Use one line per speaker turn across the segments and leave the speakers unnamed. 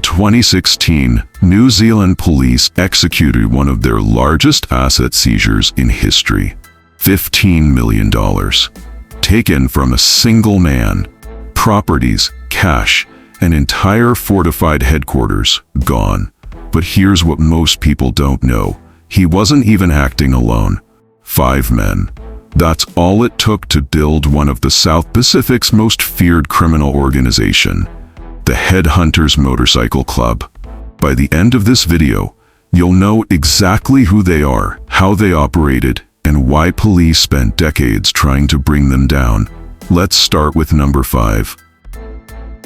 2016, New Zealand police executed one of their largest asset seizures in history. $15 million. Taken from a single man. Properties, cash, an entire fortified headquarters gone. But here's what most people don't know. He wasn't even acting alone. 5 men. That's all it took to build one of the South Pacific's most feared criminal organization, the Headhunters Motorcycle Club. By the end of this video, you'll know exactly who they are, how they operated, and why police spent decades trying to bring them down. Let's start with number 5.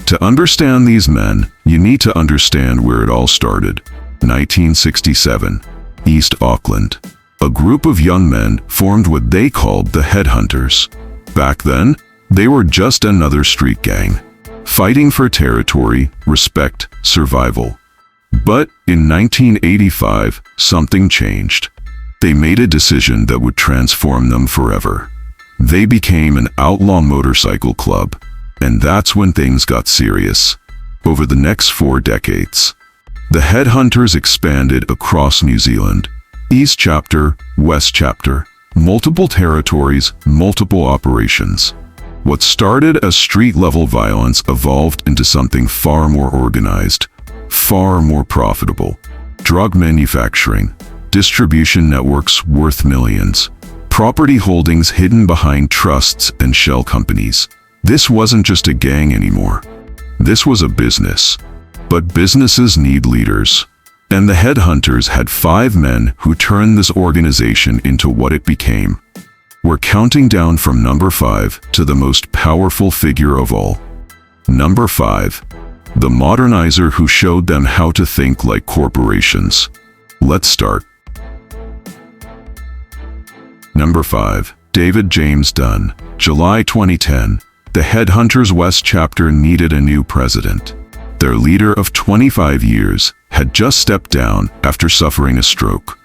To understand these men, you need to understand where it all started. 1967, East Auckland. A group of young men formed what they called the Headhunters. Back then, they were just another street gang, fighting for territory, respect, survival. But in 1985, something changed. They made a decision that would transform them forever. They became an outlaw motorcycle club, and that's when things got serious. Over the next 4 decades, the Headhunters expanded across New Zealand. East Chapter, West Chapter, multiple territories, multiple operations. What started as street-level violence evolved into something far more organized, far more profitable. Drug manufacturing, distribution networks worth millions, property holdings hidden behind trusts and shell companies. This wasn't just a gang anymore. This was a business. But businesses need leaders. And the Headhunters had 5 men who turned this organization into what it became. We're counting down from number 5 to the most powerful figure of all. Number 5. The modernizer who showed them how to think like corporations. Let's start. Number 5. David James Dunn. July 2010. The Headhunters West Chapter needed a new president. Their leader of 25 years had just stepped down after suffering a stroke.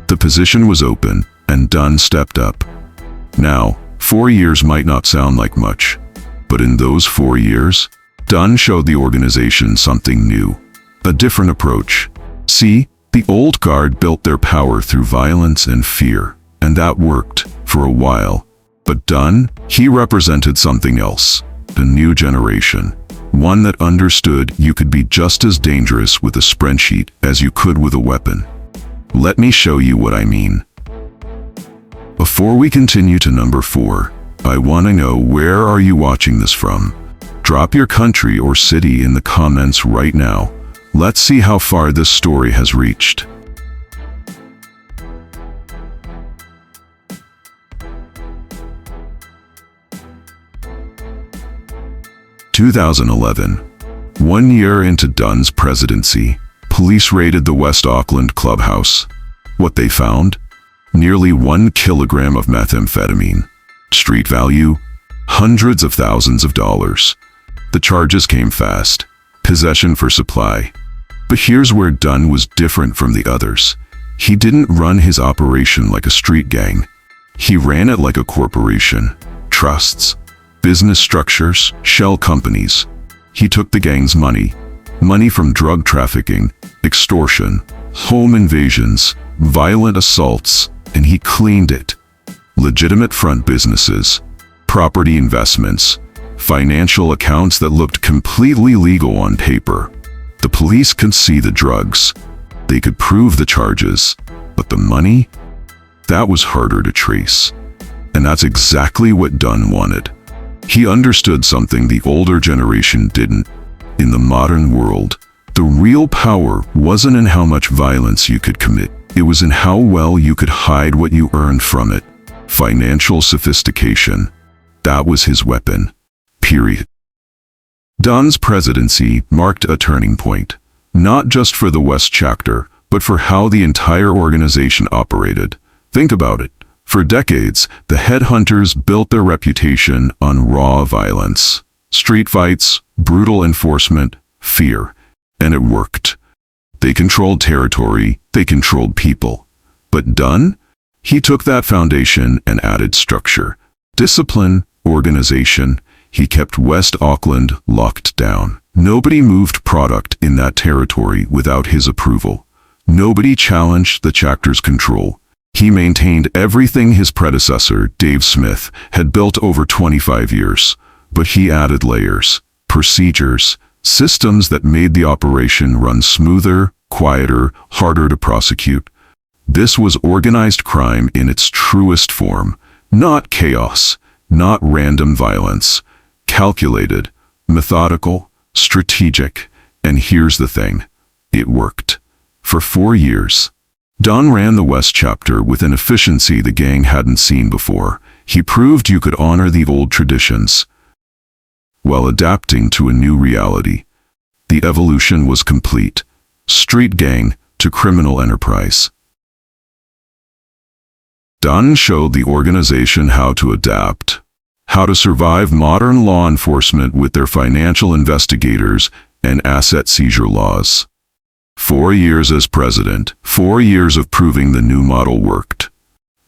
The position was open, and Dunn stepped up. Now, 4 years might not sound like much, but in those 4 years, Dunn showed the organization something new, a different approach. See, the old guard built their power through violence and fear, and that worked for a while. But Dunn, he represented something else, a new generation. One that understood you could be just as dangerous with a spreadsheet as you could with a weapon. Let me show you what I mean. Before we continue to number 4, I want to know, where are you watching this from? Drop your country or city in the comments right now. Let's see how far this story has reached. In 2011, 1 year into Dunn's presidency, police raided the West Auckland clubhouse. What they found? Nearly 1 kilogram of methamphetamine. Street value? Hundreds of thousands of dollars. The charges came fast. Possession for supply. But here's where Dunn was different from the others. He didn't run his operation like a street gang. He ran it like a corporation. Trusts, business structures, shell companies. He took the gang's money from drug trafficking, extortion, home invasions, violent assaults, and he cleaned it. Legitimate front businesses, property investments, financial accounts that looked completely legal on paper. The police could see the drugs. They could prove the charges. But the money? That was harder to trace. And that's exactly what Dunn wanted. He understood something the older generation didn't. In the modern world, the real power wasn't in how much violence you could commit. It was in how well you could hide what you earned from it. Financial sophistication. That was his weapon. Period. Dunn's presidency marked a turning point, not just for the West Chapter, but for how the entire organization operated. Think about it. For decades, the Headhunters built their reputation on raw violence. Street fights, brutal enforcement, fear. And it worked. They controlled territory, they controlled people. But Dunn? He took that foundation and added structure. Discipline, organization. He kept West Auckland locked down. Nobody moved product in that territory without his approval. Nobody challenged the chapter's control. He maintained everything his predecessor, Dave Smith, had built over 25 years. But he added layers, procedures, systems that made the operation run smoother, quieter, harder to prosecute. This was organized crime in its truest form. Not chaos, not random violence. Calculated, methodical, strategic. And here's the thing. It worked. For 4 years. Don ran the West chapter with an efficiency the gang hadn't seen before. He proved you could honor the old traditions while adapting to a new reality. The evolution was complete. Street gang to criminal enterprise. Don showed the organization how to adapt, how to survive modern law enforcement with their financial investigators and asset seizure laws. 4 years as president, 4 years of proving the new model worked.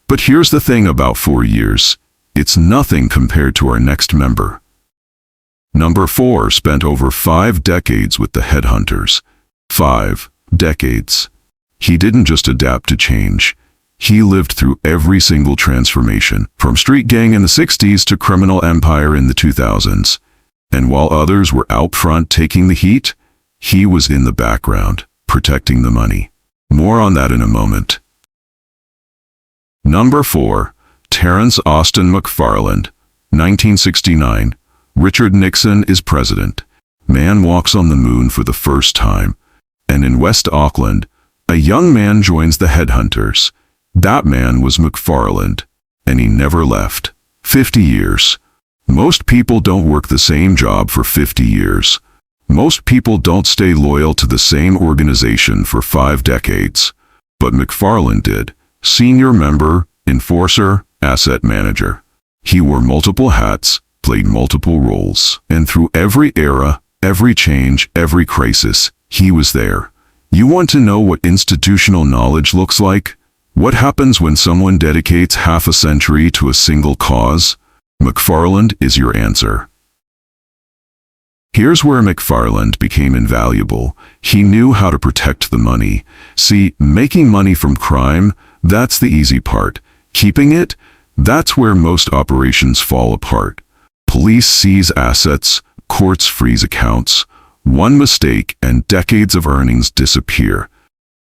But here's the thing about 4 years. It's nothing compared to our next member. Number 4 spent over 5 decades with the headhunters. 5 decades. He didn't just adapt to change. He lived through every single transformation, from street gang in the 60s to criminal empire in the 2000s. And while others were out front taking the heat, he was in the background, protecting the money. More on that in a moment. Number 4, Terrence Austin McFarland, 1969. Richard Nixon is president. Man walks on the moon for the first time. And in West Auckland, a young man joins the headhunters. That man was McFarland, and he never left. 50 years. Most people don't work the same job for 50 years. Most people don't stay loyal to the same organization for 5 decades. But McFarland did. Senior member, enforcer, asset manager. He wore multiple hats, played multiple roles, and through every era, every change, every crisis, he was there. You want to know what institutional knowledge looks like? What happens when someone dedicates half a century to a single cause? McFarland is your answer. Here's where McFarland became invaluable. He knew how to protect the money. See, making money from crime, that's the easy part. Keeping it, that's where most operations fall apart. Police seize assets, courts freeze accounts. One mistake and decades of earnings disappear.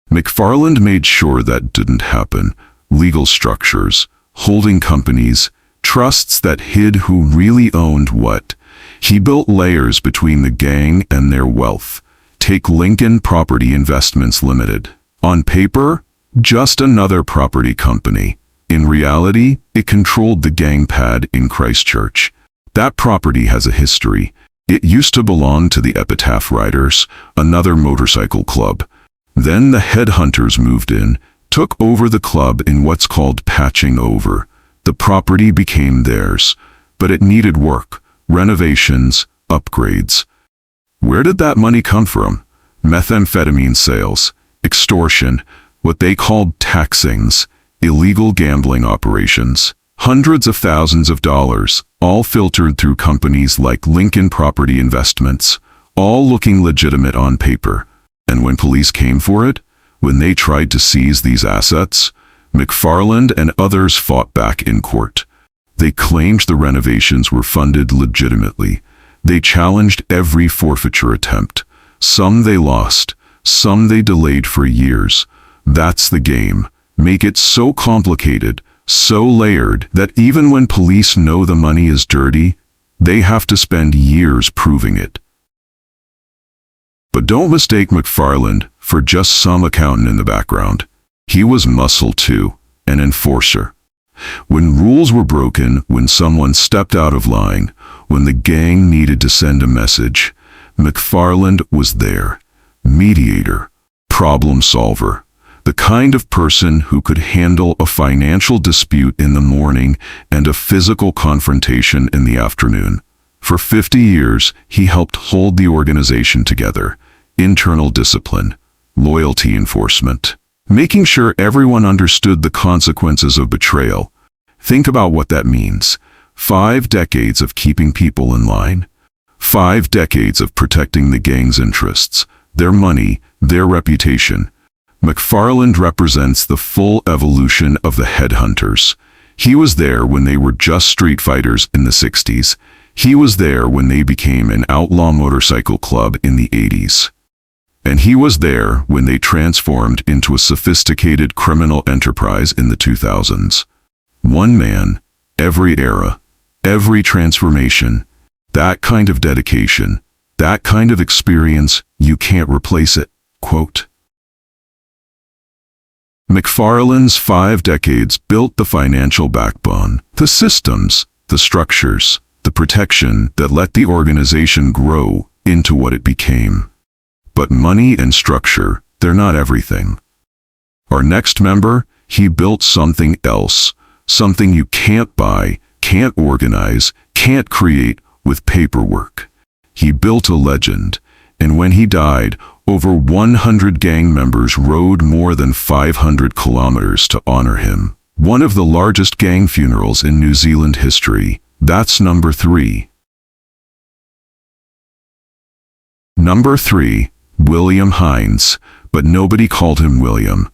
McFarland made sure that didn't happen. Legal structures, holding companies, trusts that hid who really owned what. He built layers between the gang and their wealth. Take Lincoln Property Investments Limited. On paper, just another property company. In reality, it controlled the gang pad in Christchurch. That property has a history. It used to belong to the Epitaph Riders, another motorcycle club. Then the headhunters moved in, took over the club in what's called patching over. The property became theirs, but it needed work, renovations, upgrades. Where did that money come from? Methamphetamine sales, extortion, what they called taxings, illegal gambling operations. Hundreds of thousands of dollars, all filtered through companies like Lincoln Property Investments, all looking legitimate on paper. And when police came for it, when they tried to seize these assets, McFarland and others fought back in court. They claimed the renovations were funded legitimately. They challenged every forfeiture attempt. Some they lost, some they delayed for years. That's the game. Make it so complicated, so layered, that even when police know the money is dirty, they have to spend years proving it. But don't mistake McFarland for just some accountant in the background. He was muscle too, an enforcer. When rules were broken, when someone stepped out of line, when the gang needed to send a message, McFarland was there. Mediator, problem solver. The kind of person who could handle a financial dispute in the morning and a physical confrontation in the afternoon. For 50 years, he helped hold the organization together. Internal discipline, loyalty enforcement, making sure everyone understood the consequences of betrayal. Think about what that means. 5 decades of keeping people in line. 5 decades of protecting the gang's interests, their money, their reputation. McFarland represents the full evolution of the headhunters. He was there when they were just street fighters in the 60s. He was there when they became an outlaw motorcycle club in the 80s. And he was there when they transformed into a sophisticated criminal enterprise in the 2000s. One man, every era, every transformation. That kind of dedication, that kind of experience, you can't replace it. Quote. McFarland's 5 decades built the financial backbone, the systems, the structures, the protection that let the organization grow into what it became. But money and structure, they're not everything. Our next member, he built something else, something you can't buy, can't organize, can't create with paperwork. He built a legend, and when he died, over 100 gang members rode more than 500 kilometers to honor him. One of the largest gang funerals in New Zealand history. That's number 3. Number 3, William Hines, but nobody called him William.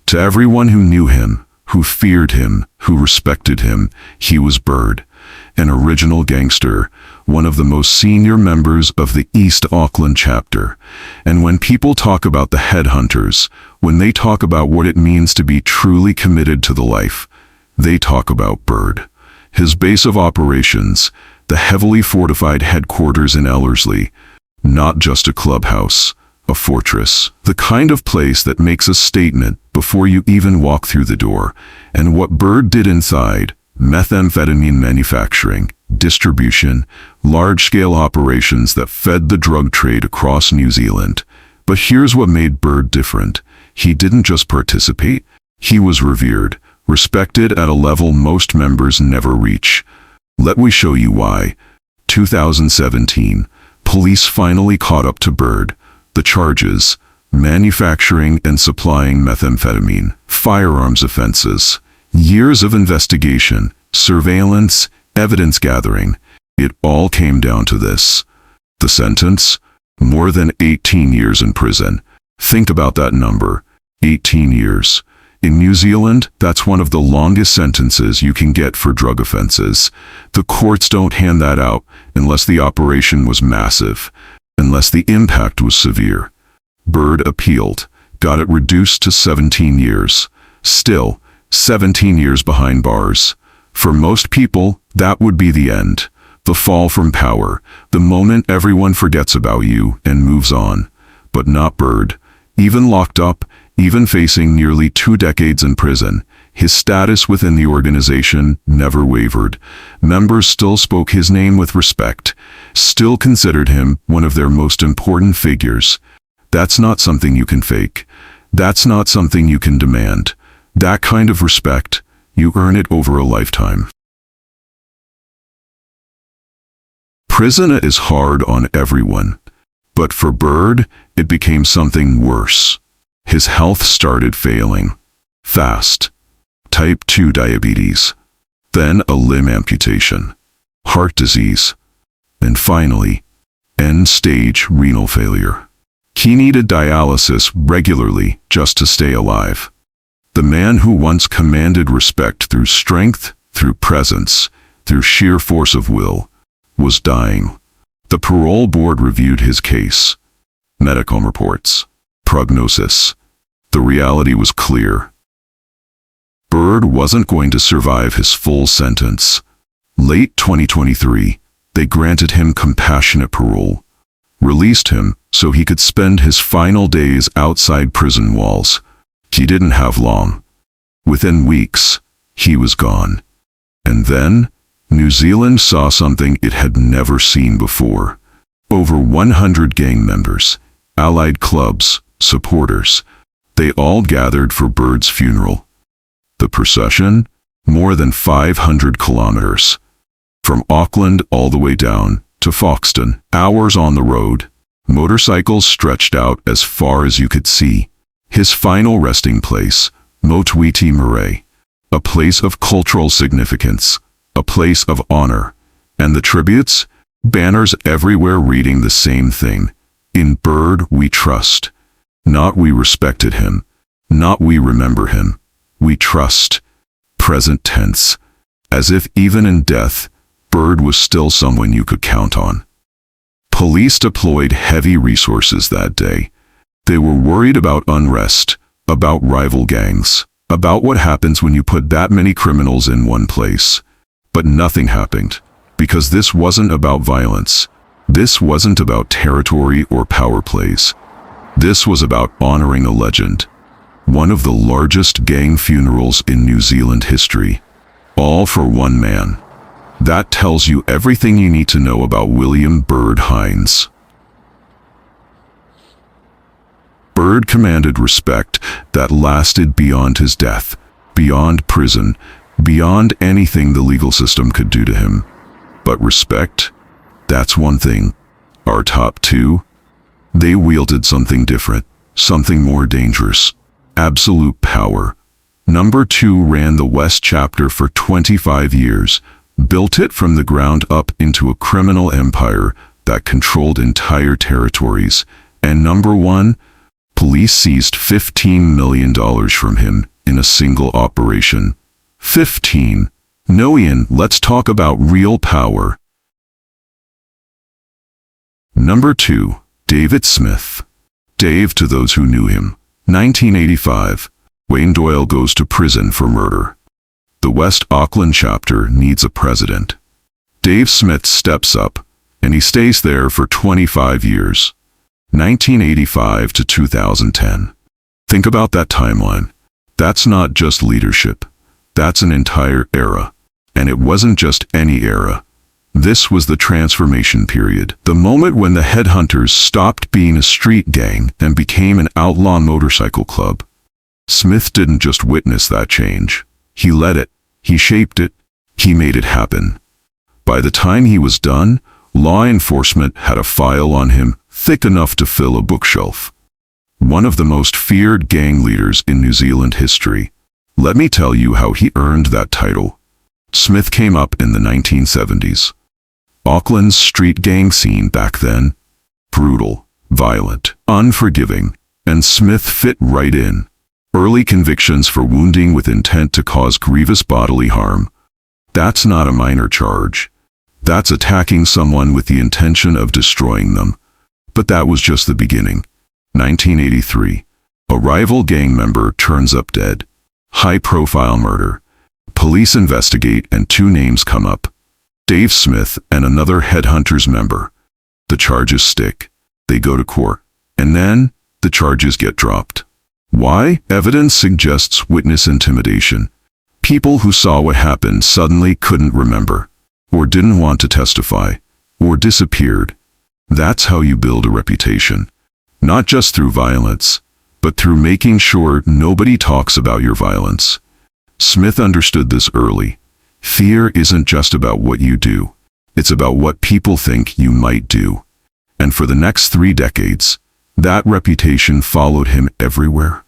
To everyone who knew him, who feared him, who respected him, he was Bird, an original gangster, one of the most senior members of the East Auckland chapter. And when people talk about the headhunters, when they talk about what it means to be truly committed to the life, they talk about Bird. His base of operations, the heavily fortified headquarters in Ellerslie, not just a clubhouse, a fortress, the kind of place that makes a statement before you even walk through the door. And what Bird did inside: methamphetamine manufacturing, distribution, large-scale operations that fed the drug trade across New Zealand. But here's what made Bird different. He didn't just participate, he was revered, respected at a level most members never reach. Let me show you why. 2017, police finally caught up to Bird. The charges: manufacturing and supplying methamphetamine, firearms offenses. Years of investigation, surveillance, evidence gathering. It all came down to this. The sentence? More than 18 years in prison. Think about that number. 18 years. In New Zealand, that's one of the longest sentences you can get for drug offenses. The courts don't hand that out unless the operation was massive, unless the impact was severe. Bird appealed, got it reduced to 17 years. Still, 17 years behind bars. For most people, that would be the end. The fall from power, the moment everyone forgets about you and moves on. But not Bird. Even locked up, even facing nearly 2 decades in prison, his status within the organization never wavered. Members still spoke his name with respect, still considered him one of their most important figures. That's not something you can fake. That's not something you can demand. That kind of respect, you earn it over a lifetime. Prison is hard on everyone, but for Bird, it became something worse. His health started failing. Fast. Type 2 diabetes. Then a limb amputation. Heart disease. And finally, end-stage renal failure. He needed dialysis regularly just to stay alive. The man who once commanded respect through strength, through presence, through sheer force of will, was dying. The parole board reviewed his case. Medical reports. Prognosis. The reality was clear. Bird wasn't going to survive his full sentence. Late 2023, they granted him compassionate parole. Released him so he could spend his final days outside prison walls. He didn't have long. Within weeks, he was gone. And then, New Zealand saw something it had never seen before. Over 100 gang members, allied clubs, supporters. They all gathered for Bird's funeral. The procession? More than 500 kilometers. From Auckland all the way down to Foxton, hours on the road. Motorcycles stretched out as far as you could see. His final resting place, Motuiti Marae, a place of cultural significance, a place of honor. And the tributes? Banners everywhere reading the same thing. In Bird we trust. Not we respected him. Not we remember him. We trust. Present tense. As if even in death, Bird was still someone you could count on. Police deployed heavy resources that day. They were worried about unrest, about rival gangs, about what happens when you put that many criminals in one place. But nothing happened, because this wasn't about violence. This wasn't about territory or power plays. This was about honoring a legend. One of the largest gang funerals in New Zealand history. All for one man. That tells you everything you need to know about William Bird Hines. Bird commanded respect that lasted beyond his death, beyond prison, beyond anything the legal system could do to him. But respect? That's one thing. Our top two? They wielded something different, something more dangerous. Absolute power. Number 2 ran the West Chapter for 25 years, built it from the ground up into a criminal empire that controlled entire territories. And number 1, police seized $15 million from him in a single operation. 15. No, Ian, let's talk about real power. Number 2, David Smith. Dave to those who knew him. 1985. Wayne Doyle goes to prison for murder. The West Auckland chapter needs a president. Dave Smith steps up, and he stays there for 25 years. 1985 to 2010. Think about that timeline. That's not just leadership. That's an entire era. And it wasn't just any era. This was the transformation period. The moment when the headhunters stopped being a street gang and became an outlaw motorcycle club. Smith didn't just witness that change. He led it. He shaped it. He made it happen. By the time he was done, law enforcement had a file on him thick enough to fill a bookshelf. One of the most feared gang leaders in New Zealand history. Let me tell you how he earned that title. Smith came up in the 1970s. Auckland's street gang scene back then? Brutal, violent, unforgiving, and Smith fit right in. Early convictions for wounding with intent to cause grievous bodily harm. That's not a minor charge. That's attacking someone with the intention of destroying them. But that was just the beginning. 1983. A rival gang member turns up dead. High-profile murder. Police investigate and 2 names come up. Dave Smith and another Headhunters member. The charges stick. They go to court. And then, the charges get dropped. Why? Evidence suggests witness intimidation. People who saw what happened suddenly couldn't remember, or didn't want to testify, or disappeared. That's how you build a reputation. Not just through violence, but through making sure nobody talks about your violence. Smith understood this early. Fear isn't just about what you do. It's about what people think you might do. And for the next 3 decades, that reputation followed him everywhere.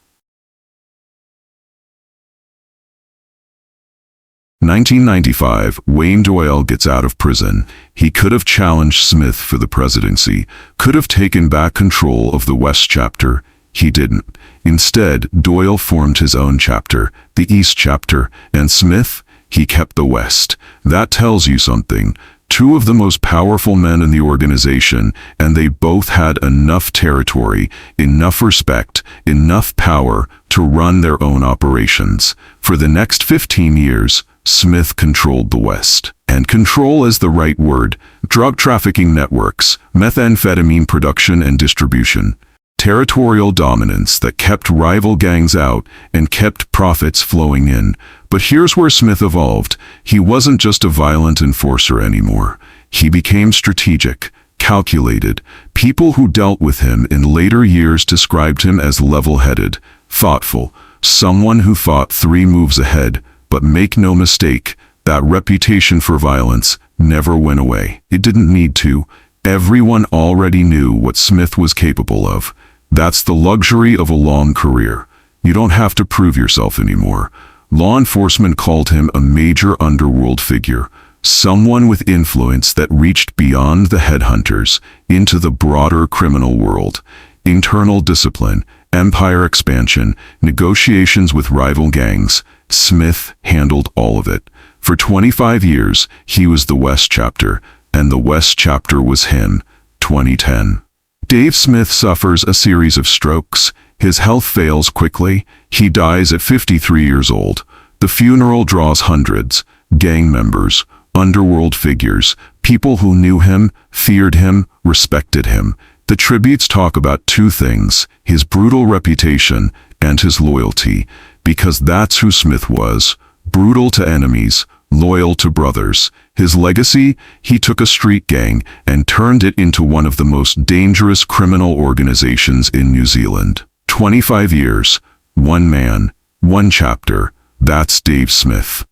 1995, Wayne Doyle gets out of prison. He could have challenged Smith for the presidency, could have taken back control of the West Chapter. He didn't. Instead, Doyle formed his own chapter, the East Chapter, and Smith, he kept the West. That tells you something. 2 of the most powerful men in the organization, and they both had enough territory, enough respect, enough power to run their own operations. For the next 15 years, Smith controlled the West. And control is the right word. Drug trafficking networks, methamphetamine production and distribution. Territorial dominance that kept rival gangs out and kept profits flowing in. But here's where Smith evolved. He wasn't just a violent enforcer anymore. He became strategic, calculated. People who dealt with him in later years described him as level-headed, thoughtful, someone who thought 3 moves ahead. But make no mistake, that reputation for violence never went away. It didn't need to. Everyone already knew what Smith was capable of. That's the luxury of a long career. You don't have to prove yourself anymore. Law enforcement called him a major underworld figure, someone with influence that reached beyond the headhunters into the broader criminal world. Internal discipline, empire expansion, negotiations with rival gangs. Smith handled all of it. For 25 years, he was the West Chapter, and the West Chapter was him. 2010. Dave Smith suffers a series of strokes. His health fails quickly. He dies at 53 years old. The funeral draws hundreds, gang members, underworld figures, people who knew him, feared him, respected him. The tributes talk about two things: his brutal reputation and his loyalty, because that's who Smith was: brutal to enemies, loyal to brothers. His legacy: he took a street gang and turned it into one of the most dangerous criminal organizations in New Zealand. 25 years, one man, one chapter. That's Dave Smith.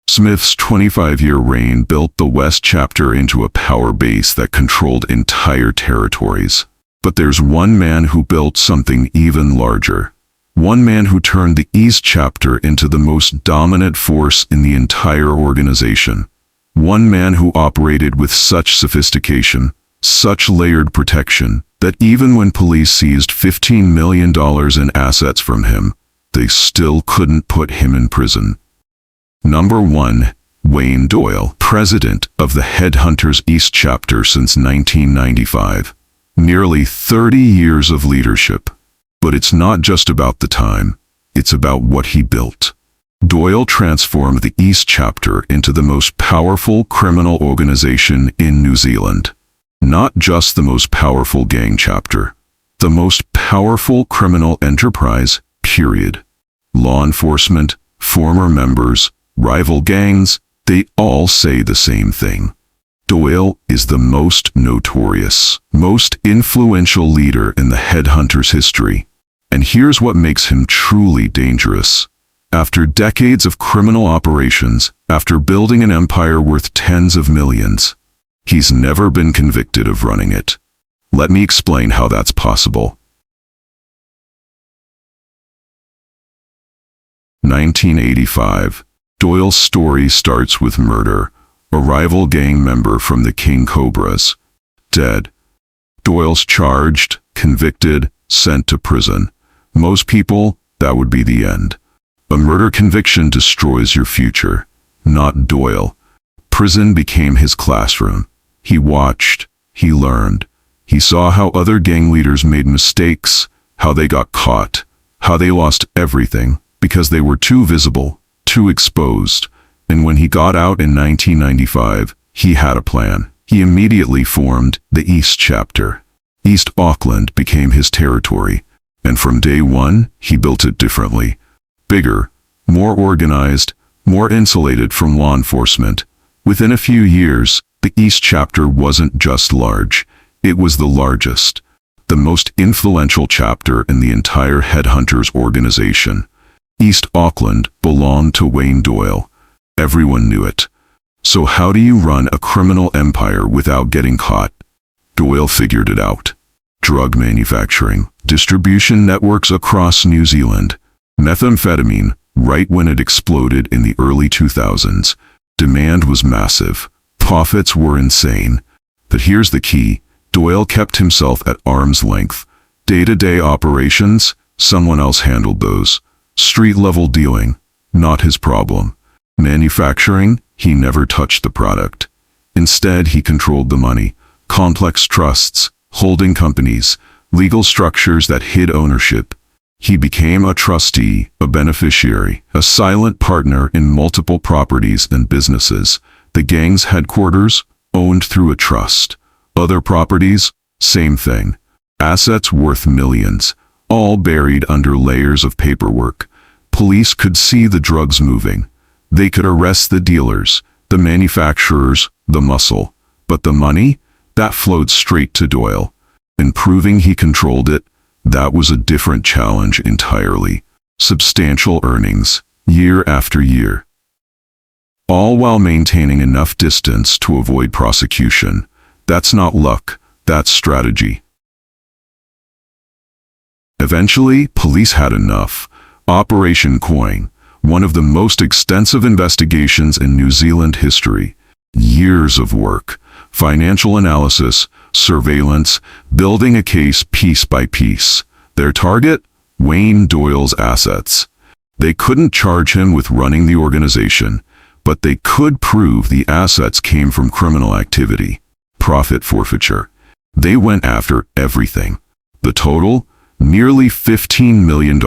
Smith's 25-year reign built the West Chapter into a power base that controlled entire territories. But there's one man who built something even larger. One man who turned the East Chapter into the most dominant force in the entire organization. One man who operated with such sophistication, such layered protection, that even when police seized $15 million in assets from him, they still couldn't put him in prison. Number 1. Wayne Doyle, president of the Headhunters East Chapter since 1995. Nearly 30 years of leadership. But it's not just about the time, it's about what he built. Doyle transformed the East Chapter into the most powerful criminal organization in New Zealand. Not just the most powerful gang chapter, the most powerful criminal enterprise, period. Law enforcement, former members, rival gangs, they all say the same thing. Doyle is the most notorious, most influential leader in the Headhunters' history. And here's what makes him truly dangerous. After decades of criminal operations, after building an empire worth tens of millions, he's never been convicted of running it. Let me explain how that's possible. 1985. Doyle's story starts with murder. A rival gang member from the King Cobras, dead. Doyle's charged, convicted, sent to prison. Most people, that would be the end. A murder conviction destroys your future. Not Doyle. Prison became his classroom. He watched, he learned. He saw how other gang leaders made mistakes, how they got caught, how they lost everything because they were too visible, too exposed. And when he got out in 1995, he had a plan. He immediately formed the East Chapter. East Auckland became his territory. And from day one, he built it differently. Bigger, more organized, more insulated from law enforcement. Within a few years, the East Chapter wasn't just large. It was the largest, the most influential chapter in the entire Headhunters organization. East Auckland belonged to Wayne Doyle. Everyone knew it. So how do you run a criminal empire without getting caught? Doyle figured it out. Drug manufacturing, distribution networks across New Zealand. Methamphetamine, right when it exploded in the early 2000s. Demand was massive. Profits were insane. But here's the key. Doyle kept himself at arm's length. Day-to-day operations, someone else handled those. Street-level dealing, not his problem. Manufacturing, he never touched the product. Instead, he controlled the money. Complex trusts, holding companies, legal structures that hid ownership. He became a trustee, a beneficiary, a silent partner in multiple properties and businesses. The gang's headquarters, owned through a trust. Other properties, same thing. Assets worth millions, all buried under layers of paperwork. Police could see the drugs moving. They could arrest the dealers, the manufacturers, the muscle. But the money? That flowed straight to Doyle. And proving he controlled it, that was a different challenge entirely. Substantial earnings, year after year. All while maintaining enough distance to avoid prosecution. That's not luck, that's strategy. Eventually, police had enough. Operation Coin, one of the most extensive investigations in New Zealand history. Years of work, financial analysis, surveillance, building a case piece by piece. Their target? Wayne Doyle's assets. They couldn't charge him with running the organization, but they could prove the assets came from criminal activity. Profit forfeiture. They went after everything. The total? Nearly $15 million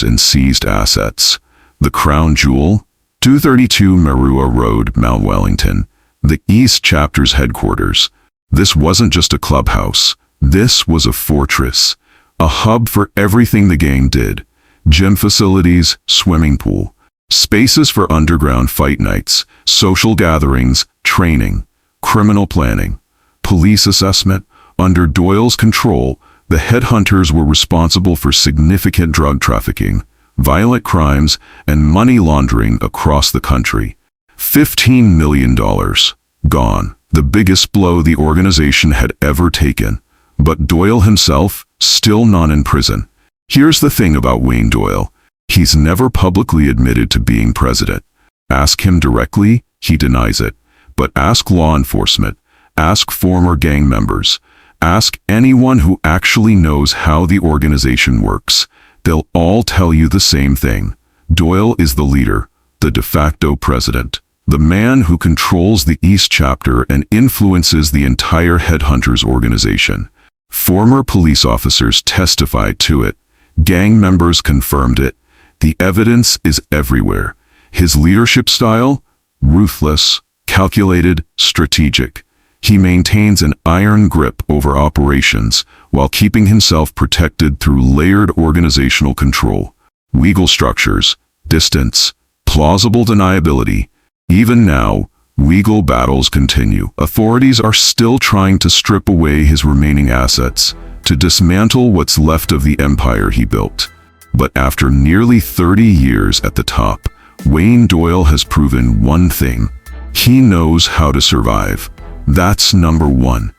in seized assets. The crown jewel? 232 Marua Road, Mount Wellington, the East Chapter's headquarters. This wasn't just a clubhouse. This was a fortress, a hub for everything the gang did. Gym facilities, swimming pool, spaces for underground fight nights, social gatherings, training, criminal planning, police assessment. Under Doyle's control, the headhunters were responsible for significant drug trafficking, violent crimes, and money laundering across the country. $15 million. Gone. The biggest blow the organization had ever taken. But Doyle himself, still not in prison. Here's the thing about Wayne Doyle. He's never publicly admitted to being president. Ask him directly, he denies it. But ask law enforcement. Ask former gang members. Ask anyone who actually knows how the organization works. They'll all tell you the same thing. Doyle is the leader, the de facto president, the man who controls the East Chapter and influences the entire Headhunters organization. Former police officers testified to it. Gang members confirmed it. The evidence is everywhere. His leadership style? Ruthless, calculated, strategic. He maintains an iron grip over operations while keeping himself protected through layered organizational control. Legal structures, distance, plausible deniability. Even now, legal battles continue. Authorities are still trying to strip away his remaining assets, to dismantle what's left of the empire he built. But after nearly 30 years at the top, Wayne Doyle has proven one thing. He knows how to survive. That's number one.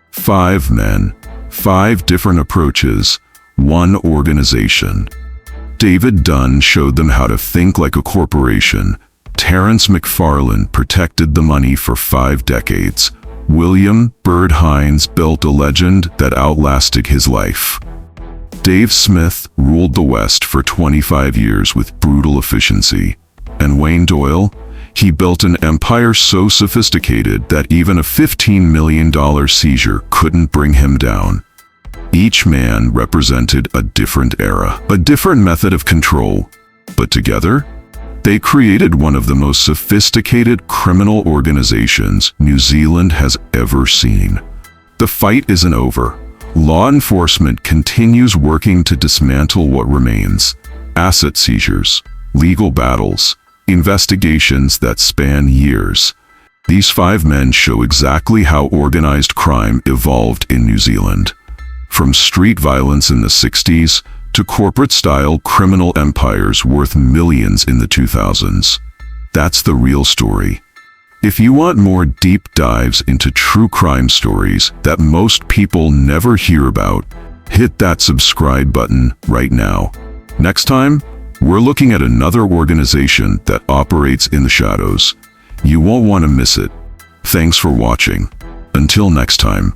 5 men, 5 different approaches, 1 organization. David Dunn showed them how to think like a corporation. Terrence McFarlane protected the money for 5 decades. William Bird Hines built a legend that outlasted his life. Dave Smith ruled the West for 25 years with brutal efficiency. And Wayne Doyle? He built an empire so sophisticated that even a $15 million seizure couldn't bring him down. Each man represented a different era, a different method of control. But together, they created one of the most sophisticated criminal organizations New Zealand has ever seen. The fight isn't over. Law enforcement continues working to dismantle what remains. Asset seizures, legal battles, investigations that span years. These 5 men show exactly how organized crime evolved in New Zealand. From street violence in the 60s to corporate-style criminal empires worth millions in the 2000s. That's the real story. If you want more deep dives into true crime stories that most people never hear about, hit that subscribe button right now. Next time, we're looking at another organization that operates in the shadows. You won't want to miss it. Thanks for watching. Until next time.